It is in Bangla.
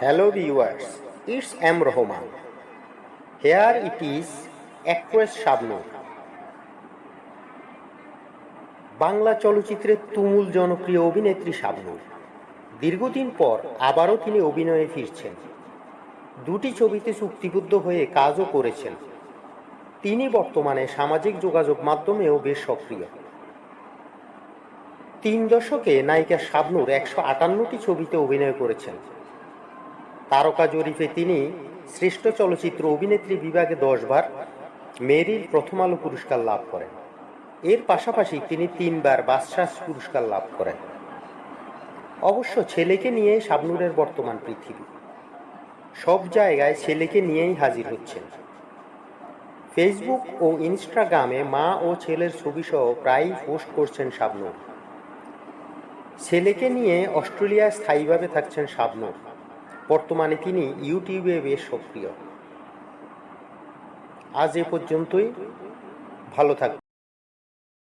Hello viewers, it's M. Rahman. Here it is actress Shabnur. Bangla চলচ্চিত্রের তুমুল জনপ্রিয় অভিনেত্রী শাবনূর দীর্ঘদিন পর আবারও তিনি অভিনয়ে ফিরছেন। দুটি ছবিতে চুক্তিবদ্ধ হয়ে কাজও করেছেন। তিনি বর্তমানে সামাজিক যোগাযোগ মাধ্যমেও বেশ সক্রিয়। 3 দশকে নায়িকা শাবনূর 158টি ছবিতে অভিনয় করেছেন। তারকা জরিপে তিনি শ্রেষ্ঠ চলচ্চিত্র অভিনেত্রী বিভাগে 10 বার মেরিল প্রথম আলো পুরস্কার লাভ করেন। এর পাশাপাশি তিনি 3 বার বাচসাস পুরস্কার লাভ করেন। অবশ্য ছেলেকে নিয়ে শাবনূরের বর্তমান পৃথিবী। সব জায়গায় ছেলেকে নিয়েই হাজির হচ্ছেন। ফেসবুক ও ইনস্টাগ্রামে মা ও ছেলের ছবিসহ প্রায়ই পোস্ট করছেন শাবনূর। ছেলেকে নিয়ে অস্ট্রেলিয়ায় স্থায়ীভাবে থাকছেন শাবনূর। বর্তমানে তিনি ইউটিউবে বেশ সক্রিয়। আজ এ পর্যন্তই। ভালো থাকবেন।